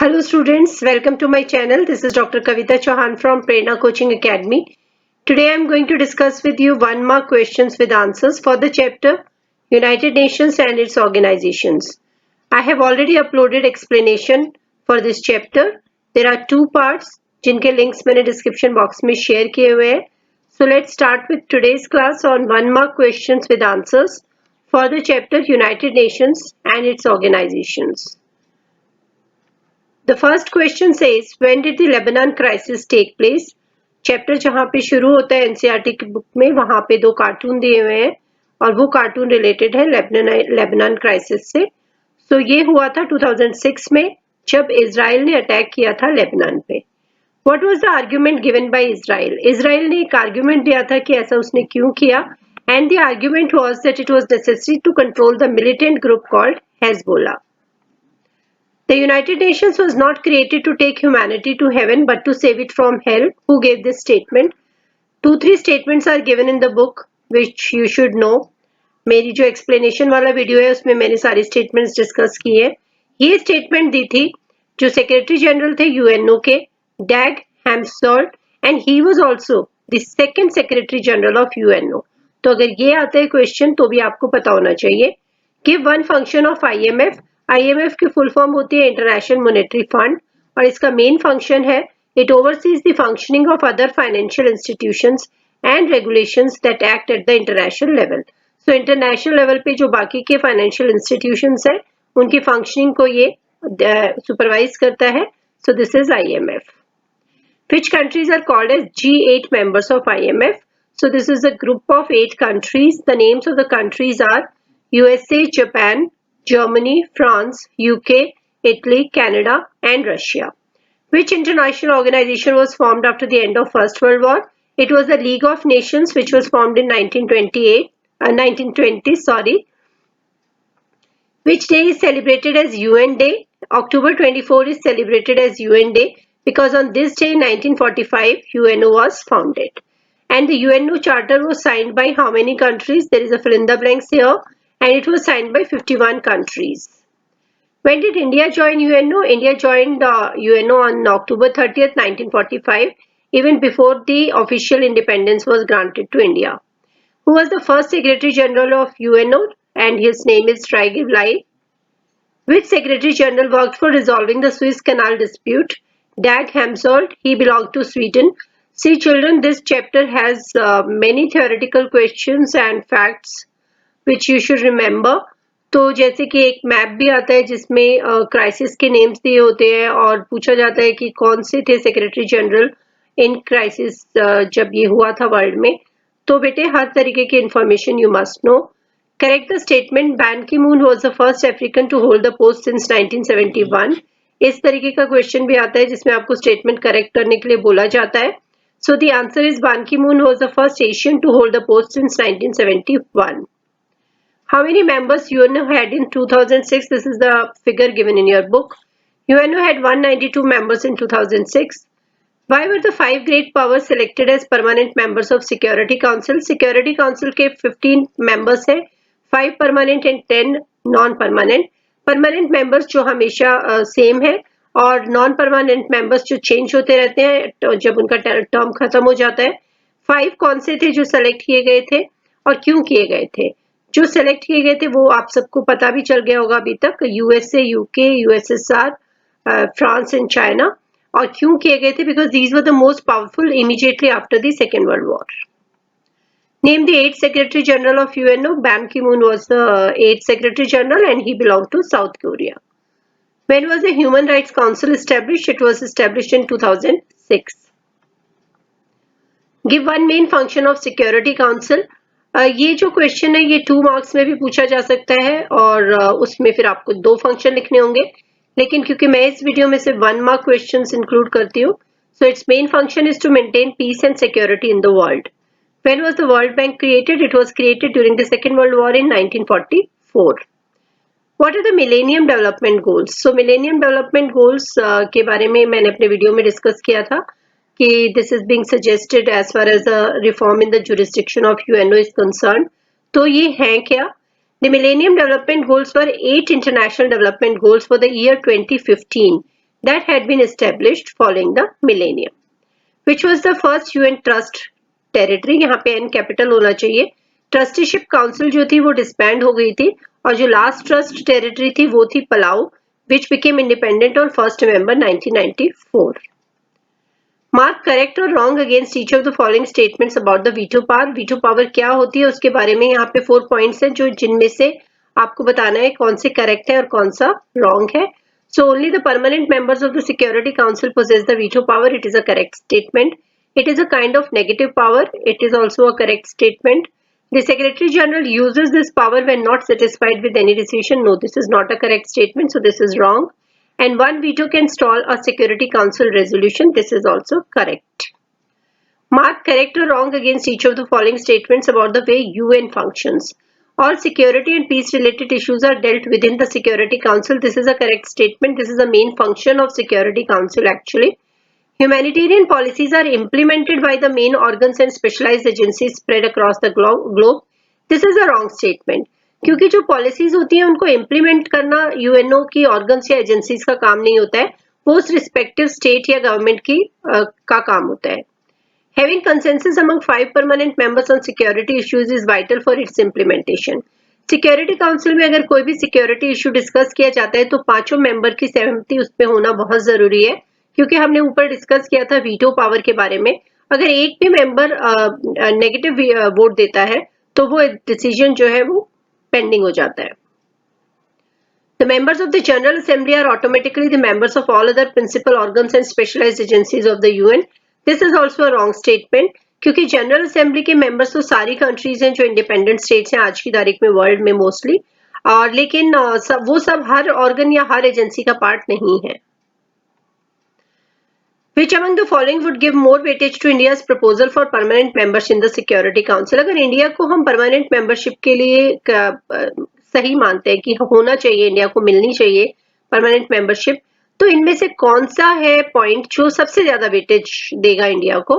Hello students, welcome to my channel. This is Dr. Kavita Chauhan from Prerna Coaching Academy. Today I am going to discuss with you 1 mark questions with answers for the chapter United Nations and its organizations. I have already uploaded explanation for this chapter. There are 2 parts जिनके links मैंने description box में share किए हुए हैं. So let's start with today's class on 1 mark questions with answers for the chapter United Nations and its organizations. The first question says, when did the Lebanon crisis take place? Chapter जहाँ पे शुरू होता है NCERT की book में वहाँ पे 2 cartoon दिए हुए हैं और वो कार्टून रिलेटेड है लेबनान क्राइसिस से. सो ये हुआ था 2006 में जब इजराइल ने अटैक किया था लेबनान पे. What was the argument given by Israel? Israel ने एक आर्ग्यूमेंट दिया था कि ऐसा उसने क्यों किया, and the argument was that it was necessary to control the militant group called Hezbollah. The United Nations was not created to take humanity to heaven but to save it from hell. Who gave this statement? 2-3 statements are given in the book which you should know. मेरी जो explanation वाला video है उसमें मैंने सारी statements discuss की है. ये statement दी थी जो सेक्रेटरी जनरल थे यूएनओ के डैग हैम्सॉल्ट, and he was also the second secretary general of UNO. तो अगर ये आता है क्वेश्चन तो भी आपको पता होना चाहिए. Give one function of IMF. IMF की फुल फॉर्म होती है इंटरनेशनल मॉनेटरी फंड और इसका मेन फंक्शन है it overseas the functioning of other financial institutions and regulations that act at the international level. So international level पे जो बाकी के फाइनेंशियल इंस्टीट्यूशंस है उनकी फंक्शनिंग को ये सुपरवाइज करता है. So this is IMF. Which countries are called as G8 members of IMF? So this is a group of 8 countries. The names of the countries are USA, Japan, Germany, France, UK, Italy, Canada and Russia. Which international organization was formed after the end of First World War? It was the League of Nations which was formed in 1920. Which day is celebrated as UN Day? October 24 is celebrated as UN Day because on this day in 1945 UNO was founded. And the UNO charter was signed by how many countries? There is a fill in the blanks here. And it was signed by 51 countries. When did India join UNO? India joined UNO on October 30th, 1945, even before the official independence was granted to India. Who was the first Secretary General of UNO? And his name is Rajiv Lai. Which Secretary General worked for resolving the Suez Canal dispute? Dag Hammarskjöld. He belonged to Sweden. See children, this chapter has many theoretical questions and facts which you should remember. तो जैसे कि एक map भी आता है जिसमें crisis के names दिए होते हैं और पूछा जाता है कि कौन से थे सेक्रेटरी जनरल इन क्राइसिस जब ये हुआ था वर्ल्ड में. तो बेटे हर तरीके की information you must know. Correct the statement. Ban Ki Moon was the first African to hold the post since 1971. इस तरीके का क्वेश्चन भी आता है जिसमें आपको स्टेटमेंट करेक्ट करने के लिए बोला जाता है. So the answer is Ban Ki Moon was the first Asian to hold the post since 1971. How many members UNO had in 2006? This is the figure given in your book. UNO had 192 members in 2006. Why were the 5 great powers selected as permanent members of Security Council? Security Council के 15 members हैं, 5 permanent and 10 non-permanent. Permanent members जो हमेशा same है और non-permanent members जो change होते रहते हैं जब उनका term खत्म हो जाता है. 5 कौन से थे जो select किए गए थे और क्यों किए गए थे? जो सेलेक्ट किए गए थे वो आप सबको पता भी चल गया होगा अभी तक. USA, UK, USSR, France and China. और क्यों किए गए थे? Because these were the most powerful immediately after the second world war. Name the 8th secretary general of UNO. Ban Ki Moon was the 8th secretary general and he belong to South Korea. When was the Human Rights Council established? It was established in 2006. Give one main function of Security Council. ये जो question है ये 2 marks में भी पूछा जा सकता है और उसमें फिर आपको 2 फंक्शन लिखने होंगे, लेकिन क्योंकि मैं इस वीडियो में सिर्फ 1 मार्क क्वेश्चंस इंक्लूड करती हूँ. So its main function is to maintain peace and security in the world. When was the world bank created? It was created during the second world war in 1944. What are the millennium development goals? So millennium development goals के बारे में मैंने अपने video में discuss किया था कि this is being suggested as far as the reform in the jurisdiction of UNO is concerned. तो ये हैं क्या? The Millennium Development Goals were 8 international development goals for the year 2015. that had been established following the millennium. Which was the first UN trust territory? यहाँ पे N capital होना चाहिए. Trusteeship council जो थी वो डिसबैंड हो गई थी और जो लास्ट ट्रस्ट टेरिटरी थी वो थी Palau, which became independent on 1st November 1994. Mark correct or wrong against each of the following statements about the veto power. veto power क्या होती है उसके बारे में यहाँ पे 4 points हैं जो जिनमें से आपको बताना है कौन से correct है और कौन सा wrong है. So only the permanent members of the Security Council possess the veto power. It is a correct statement. It is a kind of negative power. It is also a correct statement. The Secretary General uses this power when not satisfied with any decision. No, this is not a correct statement. So this is wrong. And one veto can stall a Security Council resolution. This is also correct. Mark correct or wrong against each of the following statements about the way UN functions. All security and peace related issues are dealt within the Security Council. This is a correct statement. This is the main function of Security Council actually. Humanitarian policies are implemented by the main organs and specialized agencies spread across the globe. This is a wrong statement. क्योंकि जो policies होती हैं उनको implement करना UNO की organs या agencies का काम नहीं होता है, वो उस रिस्पेक्टिव स्टेट या गवर्नमेंट की का काम होता है. Having consensus among 5 permanent members on security issues is vital for its implementation. Security council में अगर कोई भी सिक्योरिटी इशू डिस्कस किया जाता है तो पांचों मेंबर की सहमति उसमें होना बहुत जरूरी है, क्योंकि हमने ऊपर डिस्कस किया था वीटो पावर के बारे में. अगर एक भी मेंबर नेगेटिव वोट देता है तो वो डिसीजन जो है वो पेंडिंग हो जाता है. The members of the General Assembly are automatically the members of all other principal organs and specialized agencies of the UN. This is also a wrong statement, क्योंकि जनरल असेंबली के members तो सारी countries हैं जो independent states हैं आज की तारीख में वर्ल्ड में मोस्टली, और लेकिन वो सब हर ऑर्गन या हर एजेंसी का पार्ट नहीं है. Which among the following would give more weightage to India's proposal for permanent membership in the Security Council? अगर इंडिया को हम परमानेंट मेंबरशिप के लिए सही मानते हैं कि होना चाहिए, इंडिया को मिलनी चाहिए परमानेंट मेंबरशिप, तो इनमें से कौन सा है पॉइंट जो सबसे ज्यादा वेटेज देगा इंडिया को?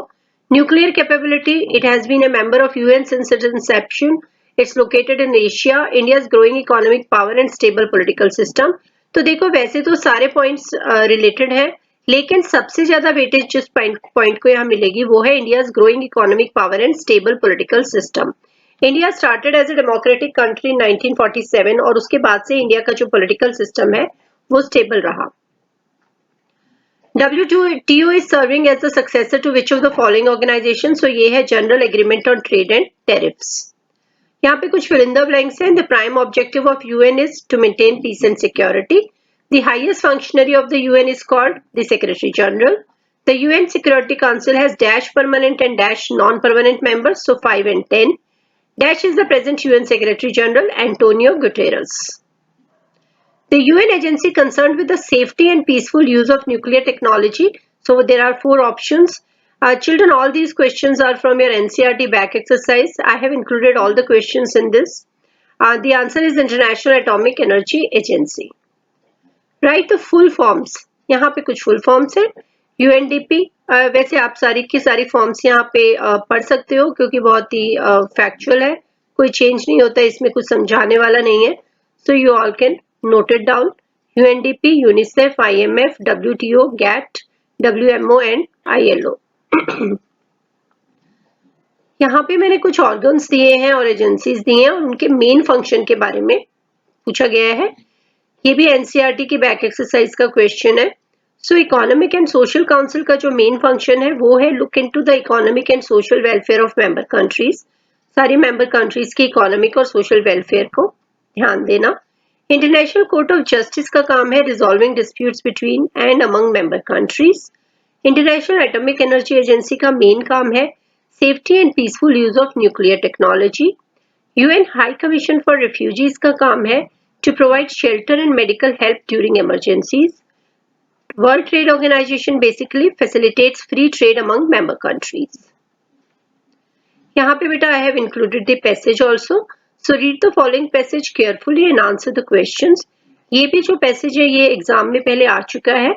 Nuclear capability. It has been a member of UN since its inception. It's located in Asia. India's growing economic power and stable political system. तो देखो वैसे तो सारे पॉइंट्स रिलेटेड है, लेकिन सबसे ज्यादा वेटेज जिस पॉइंट को यहाँ मिलेगी वो है India's growing economic power and stable political system. India started as a democratic country in 1947 और उसके बाद से इंडिया का जो पॉलिटिकल सिस्टम है वो स्टेबल रहा. WTO is serving as the successor to which of the following organizations? So ये है General Agreement on Trade and Tariffs. यहाँ पे कुछ fill in the blanks हैं. The prime objective of UN is to maintain peace and security. The highest functionary of the UN is called the Secretary General. The UN Security Council has dash permanent and dash non-permanent members, so 5 and 10. Dash is the present UN Secretary General, Antonio Guterres. The UN agency concerned with the safety and peaceful use of nuclear technology. So there are 4 options. Children, all these questions are from your NCERT back exercise. I have included all the questions in this. The answer is International Atomic Energy Agency. Write the full forms. यहाँ पे कुछ full forms है. UNDP. वैसे आप सारी की सारी forms यहाँ पे पढ़ सकते हो क्योंकि बहुत ही factual है, कोई change नहीं होता, इसमें कुछ समझाने वाला नहीं है. So you all can note it down. UNDP, UNICEF, IMF, WTO, GATT, WMO and ILO. यहाँ पे मैंने कुछ ऑर्गन्स दिए हैं और एजेंसीज दिए हैं और उनके मेन फंक्शन के बारे में पूछा गया है. ये भी एनसीईआरटी की बैक एक्सरसाइज का क्वेश्चन है. सो इकोनॉमिक एंड सोशल काउंसिल का जो मेन फंक्शन है वो है look into the economic and social welfare of member countries. सारी मेंबर कंट्रीज की इकोनॉमिक और सोशल वेलफेयर को ध्यान देना. इंटरनेशनल कोर्ट ऑफ जस्टिस का काम है resolving disputes between and among member countries. International atomic energy agency का मेन काम है safety and peaceful use of nuclear technology. UN high commission for refugees का काम है to provide shelter and medical help during emergencies. World Trade Organization basically facilitates free trade among member countries. यहाँ पे बेटा I have included the passage also. So read the following passage carefully and answer the questions. ये भी जो passage है ये exam में पहले आ चुका है.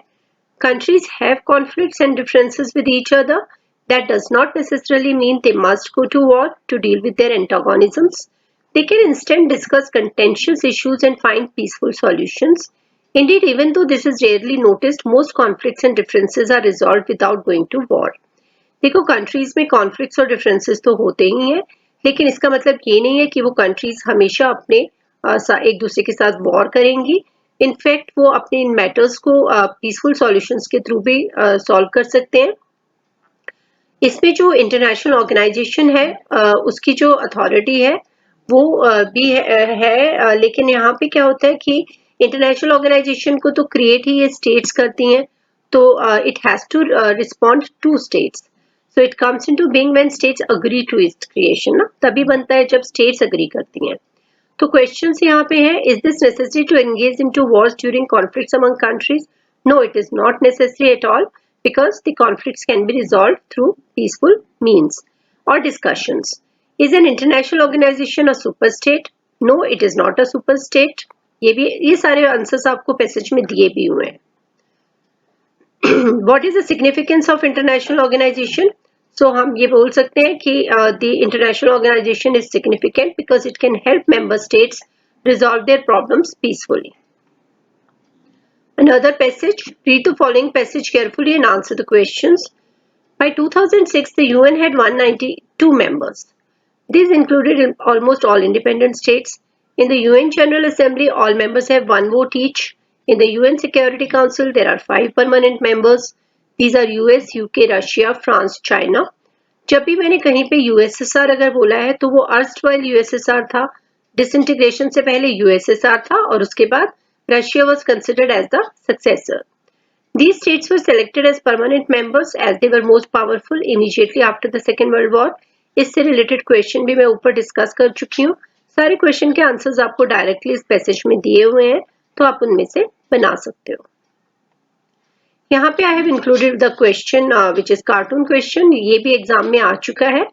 Countries have conflicts and differences with each other. That does not necessarily mean they must go to war to deal with their antagonisms. They can instead discuss contentious issues and find peaceful solutions. Indeed, even though this is rarely noticed, most conflicts and differences are resolved without going to war. देखो, countries में conflicts और differences तो होते ही हैं, लेकिन इसका मतलब ये नहीं है कि वो कंट्रीज हमेशा अपने एक दूसरे के साथ वॉर करेंगी. इनफैक्ट वो अपने इन मैटर्स को पीसफुल सॉल्यूशंस के थ्रू भी सॉल्व कर सकते हैं. इसमें जो इंटरनेशनल ऑर्गेनाइजेशन है उसकी जो अथॉरिटी है वो भी है, लेकिन यहाँ पे क्या होता है कि इंटरनेशनल ऑर्गेनाइजेशन को तो क्रिएट ही ये स्टेट्स करती हैं, तो it has to respond to states. So it comes into being when states agree to its creation ना, तभी बनता है जब स्टेट्स अग्री करती हैं. तो क्वेश्चंस यहाँ पे है, is this necessary to engage into wars during conflicts among countries? No, it is not necessary at all, because the conflicts can be resolved through peaceful means or discussions. Is an international organization a super state? No, it is not a super state. ये सारे answers आपको passage में दिए भी हुए हैं. What is the significance of international organization? So हम ये बोल सकते हैं कि the international organization is significant because it can help member states resolve their problems peacefully. Another passage, read the following passage carefully and answer the questions. By 2006, the UN had 192 members. These included almost all independent states. In the UN General Assembly, all members have one vote each. In the UN Security Council, there are 5 permanent members. These are US, UK, Russia, France, China. जब भी मैंने कहीं पे USSR अगर बोला है तो वो अर्स्टवाइल USSR था, डिसइंटीग्रेशन से पहले USSR था और उसके बाद Russia was considered as the successor. These states were selected as permanent members as they were most powerful immediately after the Second World War. इससे रिलेटेड क्वेश्चन भी मैं ऊपर डिस्कस कर चुकी हूँ. सारे क्वेश्चन के आंसर्स आपको डायरेक्टली इस पैसेज में दिए हुए हैं, तो आप उनमें से बना सकते हो. यहाँ पे I have included the question which is cartoon question. ये भी एग्जाम में आ चुका है.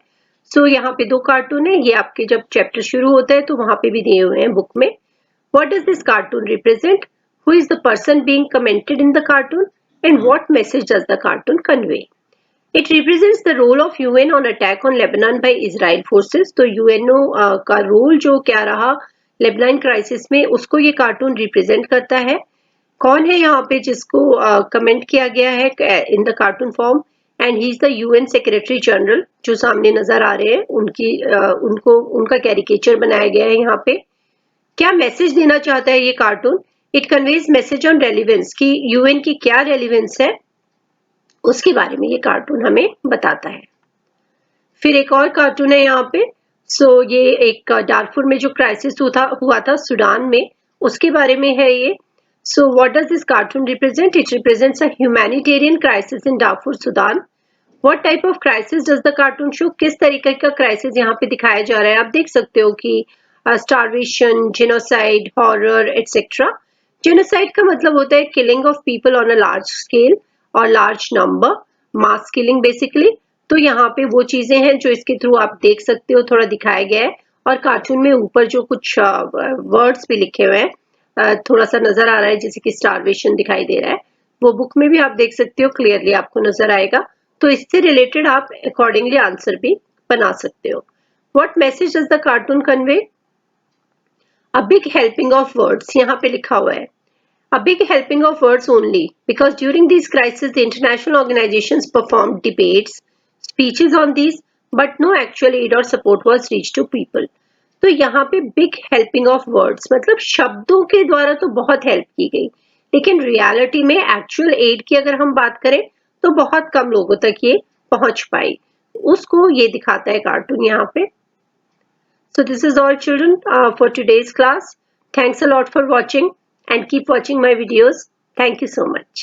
सो यहाँ पे 2 कार्टून है. ये आपके जब चैप्टर शुरू होता है तो वहां पे भी दिए हुए हैं बुक में. What does this cartoon represent? Who is the person being commented in the cartoon? And what message does the cartoon convey? It represents the role of UN on attack on Lebanon by Israel forces. तो UNO का role जो क्या रहा Lebanon crisis में, उसको ये cartoon represent करता है. कौन है यहाँ पे जिसको कमेंट किया गया है in the cartoon form? And he is the UN secretary general जो सामने नजर आ रहे हैं. उनका कैरिकेचर बनाया गया है यहाँ पे. क्या मैसेज देना चाहता है ये cartoon? It conveys message on relevance कि यूएन की क्या रेलिवेंस है उसके बारे में ये कार्टून हमें बताता है. फिर एक और कार्टून है यहाँ पे. सो ये एक डार्फुर में जो क्राइसिस हुआ था सूडान में, उसके बारे में है ये. So what does this cartoon represent? It represents a humanitarian crisis in Darfur Sudan. What type of crisis does the cartoon show? किस तरीके का क्राइसिस यहाँ पे दिखाया जा रहा है? आप देख सकते हो कि starvation, genocide, horror, etc. Genocide का मतलब होता है killing of people on a large scale और large number, mass killing basically. तो यहाँ पे वो चीजें हैं जो इसके थ्रू आप देख सकते हो, थोड़ा दिखाया गया है. और कार्टून में ऊपर जो कुछ वर्ड्स भी लिखे हुए हैं थोड़ा सा नजर आ रहा है, जैसे कि starvation दिखाई दे रहा है. वो बुक में भी आप देख सकते हो, क्लियरली आपको नजर आएगा. तो इससे रिलेटेड आप अकॉर्डिंगली आंसर भी बना सकते हो. What message does the cartoon convey? A big helping of words, यहाँ पे लिखा हुआ है. A big helping of words only, because during these crises the international organizations performed debates, speeches on these, but no actual aid or support was reached to people. तो यहाँ पे big helping of words मतलब शब्दों के द्वारा तो बहुत help की गई, लेकिन रियलिटी में एक्चुअल एड की अगर हम बात करें तो बहुत कम लोगों तक ये पहुंच पाई. उसको ये दिखाता है कार्टून यहाँ पे. So this is all children for today's class. Thanks a lot for watching and keep watching my videos. Thank you so much.